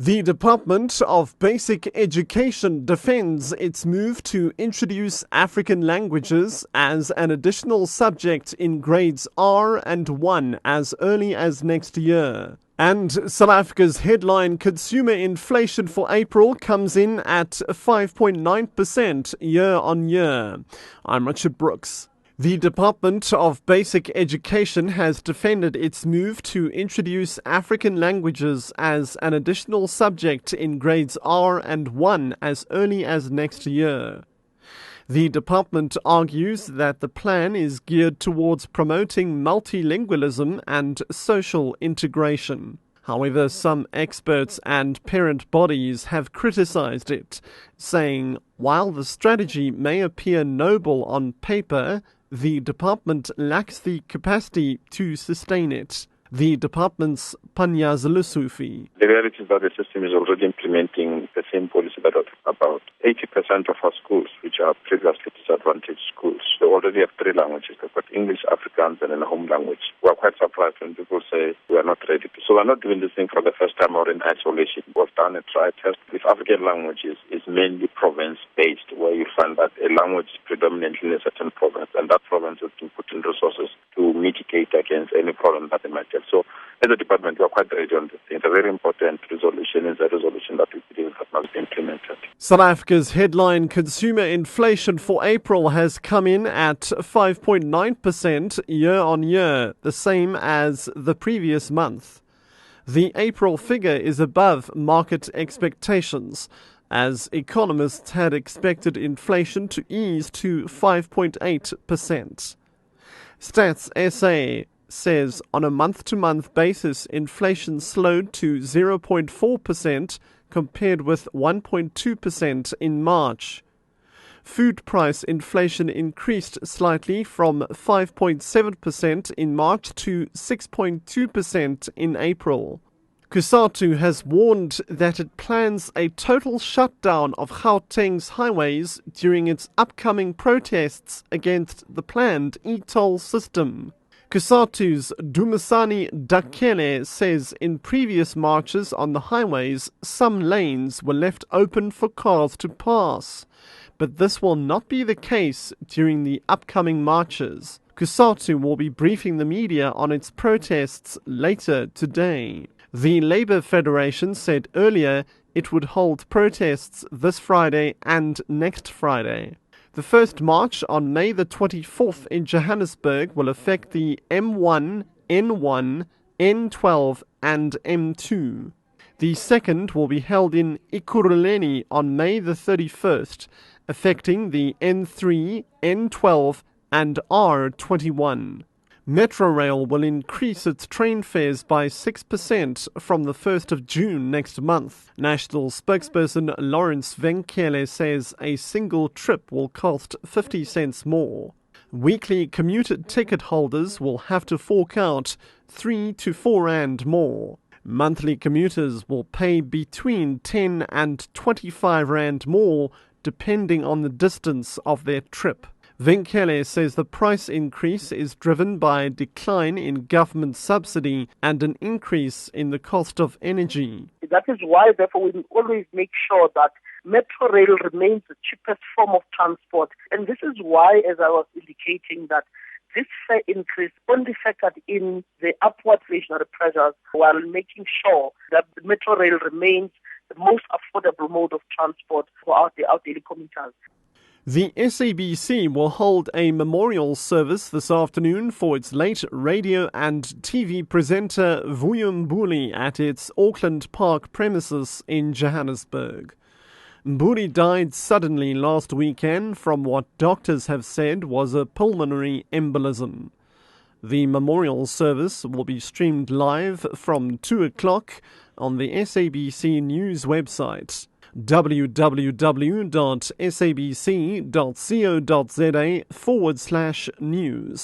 The Department of Basic Education defends its move to introduce African languages as an additional subject in grades R and 1 as early as next year. And South Africa's headline consumer inflation for April comes in at 5.9% year on year. I'm Richard Brooks. The Department of Basic Education has defended its move to introduce African languages as an additional subject in grades R and 1 as early as next year. The department argues that the plan is geared towards promoting multilingualism and social integration. However, some experts and parent bodies have criticized it, saying while the strategy may appear noble on paper, the department lacks the capacity to sustain it. The department's Panyaza Sufi. The reality is that the system is already implementing the same policy that about 80% of our schools, which are previously disadvantaged schools, they already have 3 languages. They've got English, Afrikaans, and a home language. We are quite surprised when people say we are not ready. So we're not doing this thing for the first time or in isolation. We've done a try test with African languages. Is mainly province-based, where you find that a language is predominantly in a certain province, and that province has been put in resources to mitigate against any problem that they might have. So as a department, we are quite ready on this thing. It's a very important resolution. It's a resolution that we believe that must be implemented. South Africa's headline consumer inflation for April has come in at 5.9% year on year, the same as the previous month. The April figure is above market expectations, as economists had expected inflation to ease to 5.8%. Stats SA says on a month-to-month basis, inflation slowed to 0.4% compared with 1.2% in March. Food price inflation increased slightly from 5.7% in March to 6.2% in April. COSATU has warned that it plans a total shutdown of Gauteng's highways during its upcoming protests against the planned e-toll system. COSATU's Dumisani Dakele says in previous marches on the highways, some lanes were left open for cars to pass. But this will not be the case during the upcoming marches. COSATU will be briefing the media on its protests later today. The Labour Federation said earlier it would hold protests this Friday and next Friday. The first march on May the 24th in Johannesburg will affect the M1, N1, N12 and M2. The second will be held in Ekurhuleni on May the 31st, affecting the N3, N12 and R21. Metrorail will increase its train fares by 6% from the 1st of June next month. National spokesperson Lawrence Venkele says a single trip will cost 50 cents more. Weekly commuter ticket holders will have to fork out 3 to 4 rand more. Monthly commuters will pay between 10 and 25 rand more depending on the distance of their trip. Venkele says the price increase is driven by a decline in government subsidy and an increase in the cost of energy. That is why, therefore, we always make sure that Metro Rail remains the cheapest form of transport. And this is why, as I was indicating, that this fare increase only factored in the upward inflationary pressures while making sure that the Metro Rail remains the most affordable mode of transport for our daily commuters. The SABC will hold a memorial service this afternoon for its late radio and TV presenter Vuyo Mbuli at its Auckland Park premises in Johannesburg. Mbuli died suddenly last weekend from what doctors have said was a pulmonary embolism. The memorial service will be streamed live from 2 o'clock on the SABC News website. www.sabc.co.za/news